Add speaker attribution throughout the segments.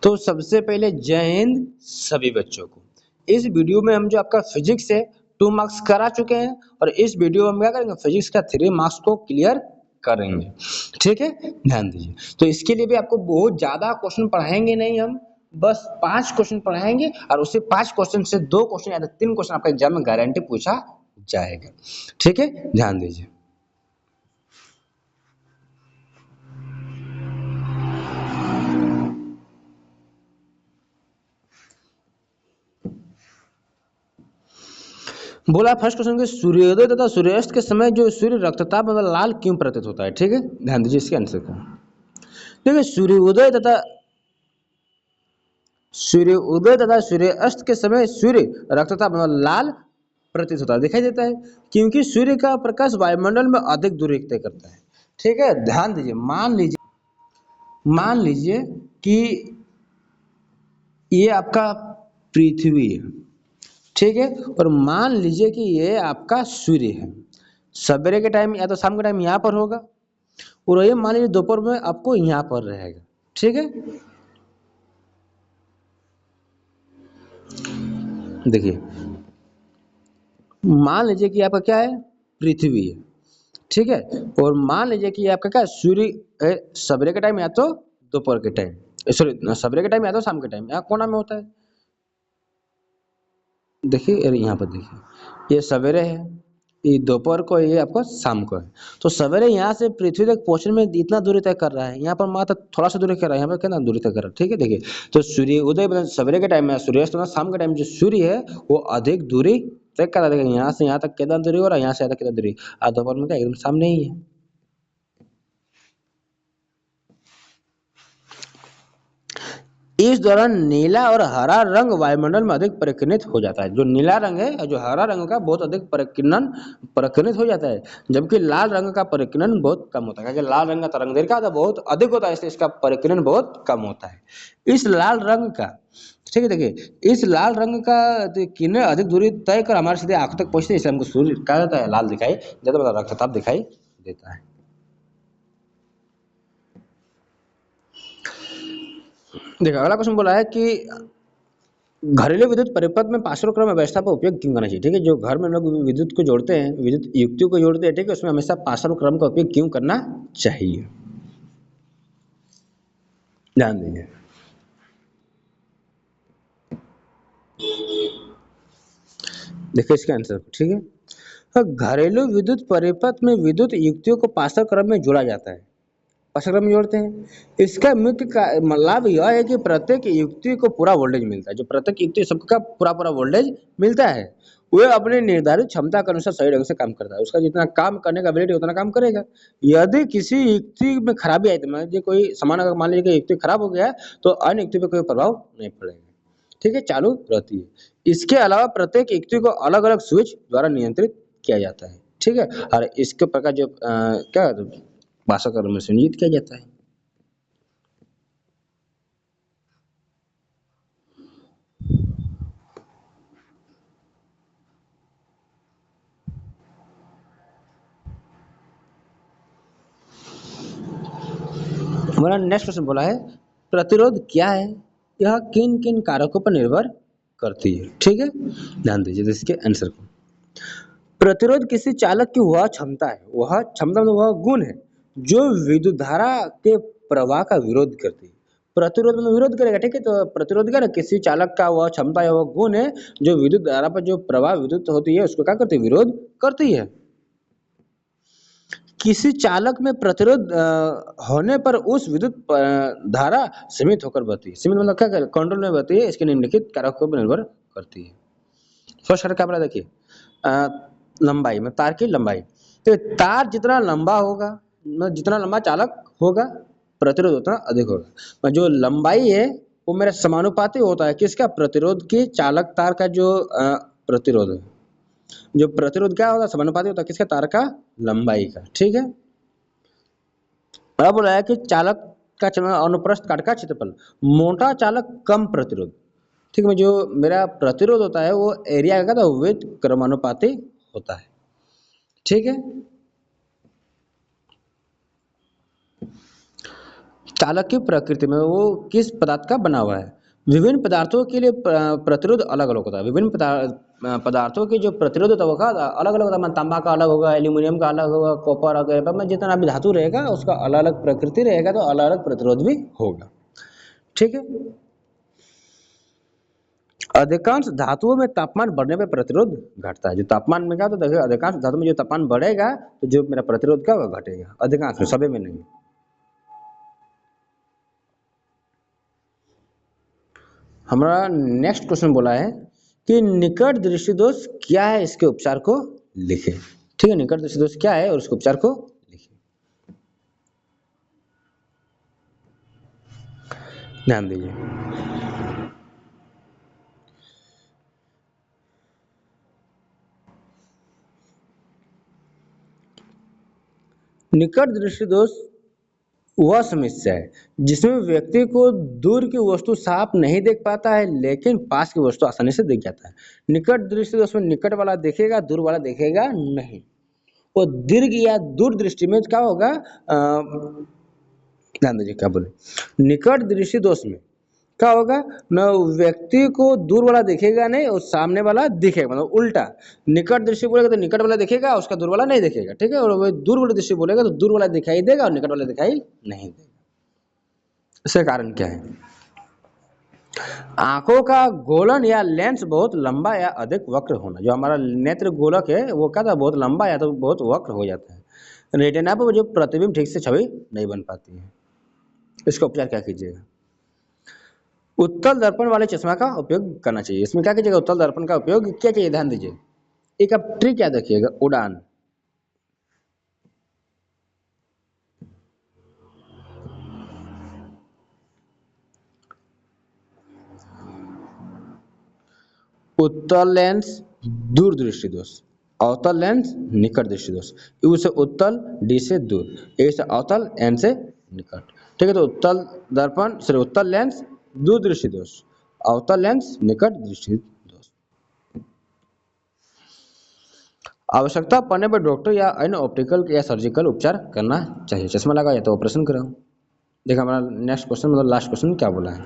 Speaker 1: तो सबसे पहले जय हिंद सभी बच्चों को। इस वीडियो में हम जो आपका फिजिक्स है 2 मार्क्स करा चुके हैं और इस वीडियो में हम क्या करेंगे, फिजिक्स का 3 मार्क्स को क्लियर करेंगे। ठीक है, ध्यान दीजिए। तो इसके लिए भी आपको बहुत ज्यादा क्वेश्चन पढ़ाएंगे नहीं, हम बस 5 क्वेश्चन पढ़ाएंगे और उसी 5 क्वेश्चन से 2 क्वेश्चन या 3 क्वेश्चन आपका एग्जाम में गारंटी पूछा जाएगा। ठीक है, ध्यान दीजिए। बोला फर्स्ट क्वेश्चन के सूर्योदय तथा सूर्यास्त के समय जो सूर्य रक्तताप मतलब लाल क्यों प्रतीत होता है। ठीक है, ध्यान दीजिए इसके आंसर को। देखिए सूर्योदय तथा सूर्यास्त के समय सूर्य रक्तताप मतलब लाल प्रतीत होता है, दिखाई देता है क्योंकि सूर्य का प्रकाश वायुमंडल में अधिक दूरी तय करता है। ठीक है, ध्यान दीजिए। मान लीजिए कि ये आपका पृथ्वी है, ठीक है, और मान लीजिए कि ये आपका सूर्य है। सवेरे के टाइम या तो शाम के टाइम यहाँ पर होगा और ये मान लीजिए दोपहर में आपको यहाँ पर रहेगा। ठीक है, देखिए मान लीजिए कि आपका क्या है, पृथ्वी है। ठीक है, और मान लीजिए कि आपका क्या सूर्य है सवेरे के टाइम या तो दोपहर के टाइम, सॉरी सवेरे के टाइम या तो शाम के टाइम, यहाँ कोना में होता है। देखिए यहाँ पर देखिए ये सवेरे है, ये दोपहर को, ये आपको शाम को है। तो सवेरे यहाँ से पृथ्वी तक पहुंचने में इतना दूरी तय कर रहा है, यहाँ पर मात्र थोड़ा सा दूरी कर रहा है, यहाँ पर कितना दूरी तय कर रहा है। ठीक है, देखिए तो सूर्य उदय मतलब सवेरे के टाइम में, सूर्यास्त मतलब शाम के टाइम जो सूर्य है वो अधिक दूरी तय कर रहा है। यहाँ से यहाँ तक कितना दूरी हो रहा है, यहाँ से यहाँ तक कितना दूरी, और दोपहर में क्या एकदम सामने ही है। इस दौरान नीला और हरा रंग वायुमंडल में अधिक परिकीर्णित हो जाता है। जो नीला रंग है और जो हरा रंग का बहुत अधिक परिकीर्णित हो जाता है, जबकि लाल रंग का परिकीर्णन बहुत कम होता है, क्योंकि लाल रंग का तरंगदैर्घ्य तो बहुत अधिक होता है, इसलिए इसका परिकीर्णन बहुत कम होता है। इस लाल रंग का, ठीक है, देखिए इस लाल रंग का किरणें अधिक दूरी तय कर हमारे सीधे आंखों तक पहुंचते हैं, इसलिए हमको सूर्य कहा जाता है लाल दिखाई देता, मतलब रक्तताप दिखाई देता है। देखो अगला क्वेश्चन बोला है कि घरेलू विद्युत परिपथ में पार्श्व क्रम व्यवस्था का उपयोग क्यों करना चाहिए। ठीक है, जो घर में लोग विद्युत को जोड़ते हैं, विद्युत युक्तियों को जोड़ते हैं, ठीक है, उसमें हमेशा पार्श्व क्रम का उपयोग क्यों करना चाहिए, ध्यान दीजिए। देखिए इसका आंसर, ठीक है, तो घरेलू विद्युत परिपथ में विद्युत युक्तियों को पार्श्व क्रम में जोड़ा जाता है, पार्श्व क्रम में जोड़ते हैं। इसका मुख्य लाभ यह है कि प्रत्येक युक्ति को पूरा वोल्टेज मिलता है, जो प्रत्येक युक्ति सबका पूरा वोल्टेज मिलता है, वह अपने निर्धारित क्षमता के अनुसार सही ढंग से काम करता है। उसका जितना काम करने का एबिलिटी उतना काम करेगा। यदि किसी युक्ति में खराबी आई, तो मान लीजिए कोई सामान अगर मान लीजिए कि युक्ति खराब हो गया है, तो अन्य युक्ति पे कोई प्रभाव नहीं पड़ेगा। ठीक है, चालू रहती है। इसके अलावा प्रत्येक युक्ति को अलग अलग स्विच द्वारा नियंत्रित किया जाता है। ठीक है, और इसके प्रकार जो क्या भाषा कर्म में संयोजित किया जाता है। हमारा नेक्स्ट क्वेश्चन बोला है प्रतिरोध क्या है, यह किन किन कारकों पर निर्भर करती है। ठीक है, ध्यान दीजिए इसके आंसर को। प्रतिरोध किसी चालक की वह क्षमता है, वह क्षमता मतलब वह गुण है जो विद्युत धारा के प्रवाह का विरोध करती है। प्रतिरोध मतलब विरोध करेगा। ठीक है, तो प्रतिरोध क्या है, किसी चालक का वह क्षमता है, वह गुण है जो विद्युत धारा पर जो प्रवाह विद्युत होती है उसको क्या करती है, विरोध करती है। किसी चालक में प्रतिरोध होने पर उस विद्युत धारा सीमित होकर बहती है। सीमित मतलब क्या करे, कंट्रोल में बहती है। इसके निम्नलिखित कारकों पर निर्भर करती है। फर्स्ट क्या पड़ा, देखिए लंबाई में, तार की लंबाई। तो तार जितना लंबा होगा, जितना लंबा चालक होगा, प्रतिरोध उतना अधिक होगा। जो लंबाई है वो मेरा समानुपाती होता है किसका, प्रतिरोध की, चालक तार का जो प्रतिरोध है, जो प्रतिरोध क्या होगा, समानुपाती होता है किसका, तार का लंबाई का। ठीक है, अब बोला है कि चालक का अनुप्रस्थ काट का क्षेत्रफल, मोटा चालक कम प्रतिरोध। ठीक है, जो मेरा प्रतिरोध होता है वो एरिया का तो विद क्रमानुपाती होता है। ठीक है, चालक की प्रकृति में वो किस पदार्थ का बना हुआ है। विभिन्न पदार्थों के लिए प्रतिरोध अलग अलग होता है। विभिन्न पदार्थों के जो प्रतिरोध होता है वो अलग अलग होता है। तांबा का अलग होगा, एल्यूमिनियम का अलग होगा, कॉपर वगैरह में जितना भी धातु रहेगा उसका अलग अलग प्रकृति रहेगा, तो अलग अलग प्रतिरोध भी होगा। ठीक है। अधिकांश धातुओं में तापमान बढ़ने पर प्रतिरोध घटता है। जो तापमान में क्या, तो देखिए अधिकांश धातु में जो तापमान बढ़ेगा तो जो मेरा प्रतिरोध क्या वो घटेगा, अधिकांश में, सभी में नहीं। हमारा नेक्स्ट क्वेश्चन बोला है कि निकट दृष्टि दोष क्या है, इसके उपचार को लिखें। ठीक है, निकट दृष्टि दोष क्या है और इसके उपचार को लिखें। ध्यान दीजिए। निकट दृष्टि दोष वह समस्या है जिसमें व्यक्ति को दूर की वस्तु साफ नहीं देख पाता है, लेकिन पास की वस्तु आसानी से दिख जाता है। निकट दृष्टि दोष में निकट वाला देखेगा, दूर वाला देखेगा नहीं। वो दीर्घ या दूर दृष्टि में क्या होगा, ध्यान दीजिए क्या बोले, निकट दृष्टि दोष में क्या होगा न, व्यक्ति को दूर वाला दिखेगा नहीं और सामने वाला दिखेगा, मतलब उल्टा। निकट दृष्टि बोलेगा तो निकट वाला दिखेगा, उसका दूर वाला नहीं दिखेगा। ठीक है, और वो दूर वाली दृष्टि बोलेगा तो दूर वाला दिखाई देगा और निकट वाला दिखाई नहीं देगा। इसका कारण क्या है? आंखों का गोलन या लेंस बहुत लंबा या अधिक वक्र होना। जो हमारा नेत्र गोलक है वो क्या था, बहुत लंबा या तो बहुत वक्र हो जाता है। रेटिना पर जो प्रतिबिंब ठीक से छवि नहीं बन पाती है। इसका उपचार क्या कीजिएगा? उत्तल दर्पण वाले चश्मा का उपयोग करना चाहिए। इसमें क्या कीजिएगा, उत्तल दर्पण का उपयोग क्या चाहिए, ध्यान दीजिए। एक आप ट्रिक याद रखिएगा, उड़ान। उत्तल लेंस दूर दृष्टि दोष, अवतल लेंस निकट दृष्टि दोष। यू से उत्तल, डी से दूर, ए से अवतल, एन से निकट। ठीक है, तो उत्तल दर्पण सॉरी उत्तल लेंस दूर दृष्टि दोष, अवतल लेंस निकट दृष्टि दोष। आवश्यकता पड़ने पर डॉक्टर या अन्य ऑप्टिकल या सर्जिकल उपचार करना चाहिए। चश्मा लगा या तो ऑपरेशन कराओ। देखा हमारा नेक्स्ट क्वेश्चन, मतलब लास्ट क्वेश्चन क्या बोला है।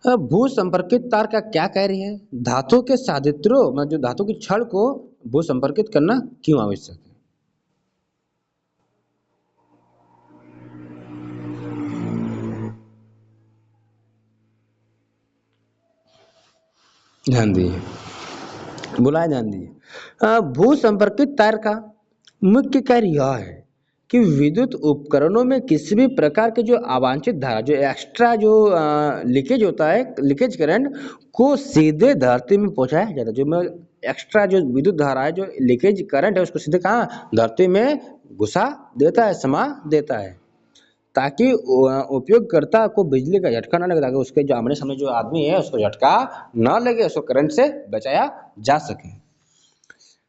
Speaker 1: भू संपर्कित तार का क्या कार्य है? धातु के साधित्रों में जो धातु की छड़ को भू संपर्कित करना क्यों आवश्यक है? ध्यान दीजिए, बुलाए ध्यान दीजिए। भू संपर्कित तार का मुख्य कार्य यह है कि विद्युत उपकरणों में किसी भी प्रकार के जो अवांछित धारा, जो एक्स्ट्रा जो लीकेज होता है, लीकेज करंट को सीधे धरती में पहुंचाया जाता है। जो मैं एक्स्ट्रा जो विद्युत धारा है, जो लीकेज करंट है, उसको सीधे कहाँ, धरती में घुसा देता है, समा देता है, ताकि उपयोगकर्ता को बिजली का झटका ना लगे, ताकि उसके जो आमने सामने जो आदमी है उसको झटका ना लगे, उसको करंट से बचाया जा सके।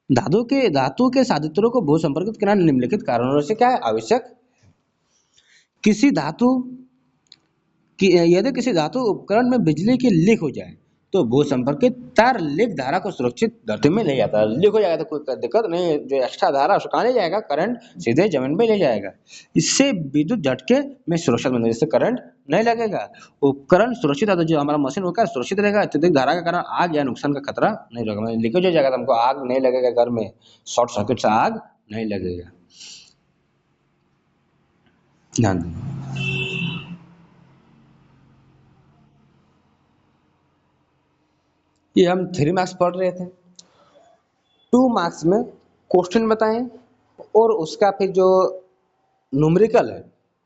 Speaker 1: धातु के साधित्रों को भू संपर्कित करना निम्नलिखित कारणों से क्या है, आवश्यक। किसी धातु की यदि किसी धातु उपकरण में बिजली की लीक हो जाए तो भू संपर्कित तार लीक धारा को सुरक्षित धरती में ले जाता है। लीक हो जाएगा तो कोई दिक्कत नहीं है, जो एक्स्ट्रा धारा उसको कहाँ ले जाएगा, करंट सीधे जमीन पे ले जाएगा। इससे विद्युत झटके में सुरक्षा मिलेगी, इससे करंट नहीं लगेगा, उपकरण सुरक्षित है। तो जो हमारा मशीन होगा सुरक्षित रहेगा, अत्यधिक धारा के कारण आग या नुकसान का खतरा नहीं रहेगा। लीकेज हो जाएगा तो हमको आग नहीं लगेगा, घर में शॉर्ट सर्किट से आग नहीं लगेगा। ध्यान दें। ये हम 3 मार्क्स पढ़ रहे थे। 2 मार्क्स में क्वेश्चन बताएं और उसका फिर जो न्यूमेरिकल है,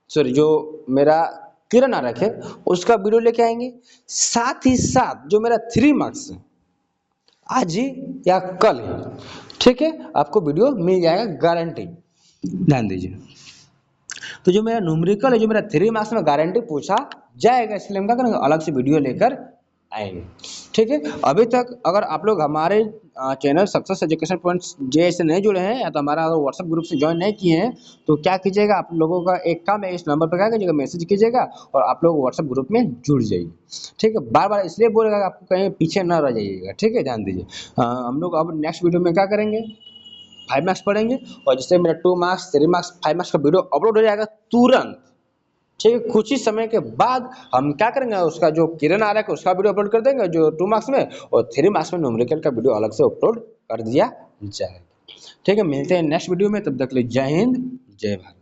Speaker 1: सॉरी जो मेरा किरण आरेख है उसका वीडियो लेके आएंगे। साथ ही साथ जो मेरा 3 मार्क्स है आज ही या कल ही, ठीक है, आपको वीडियो मिल जाएगा, गारंटी। ध्यान दीजिए। तो जो मेरा न्यूमेरिकल है, जो मेरा 3 मार्क्स में गारंटी पूछा जाएगा, इसलिए हम क्या करेंगे, अलग से वीडियो लेकर आएंगे। ठीक है, अभी तक अगर आप लोग हमारे चैनल सक्सेस एजुकेशन पॉइंट्स जे से नहीं जुड़े हैं या तो हमारा अगर व्हाट्सएप ग्रुप से ज्वाइन नहीं किए हैं तो क्या कीजिएगा, आप लोगों का एक काम है, इस नंबर पर क्या कीजिएगा, मैसेज कीजिएगा और आप लोग व्हाट्सएप ग्रुप में जुड़ जाइए। ठीक है, बार बार इसलिए बोलेगा कि आपको कहीं पीछे ना रह जाइएगा। ठीक है, ध्यान दीजिए। हम लोग अब नेक्स्ट वीडियो में क्या करेंगे, 5 मार्क्स पढ़ेंगे, और जैसे मेरा 2 मार्क्स, 3 मार्क्स, 5 मार्क्स का वीडियो अपलोड हो जाएगा तुरंत, ठीक है। कुछ ही समय के बाद हम क्या करेंगे, उसका जो किरण आ रहा है उसका वीडियो अपलोड कर देंगे जो 2 मार्क्स में, और 3 मार्क्स में न्यूमेरिकल का वीडियो अलग से अपलोड कर दिया जाएगा, ठीक है। मिलते हैं नेक्स्ट वीडियो में, तब तक के लिए जय हिंद, जय भारत।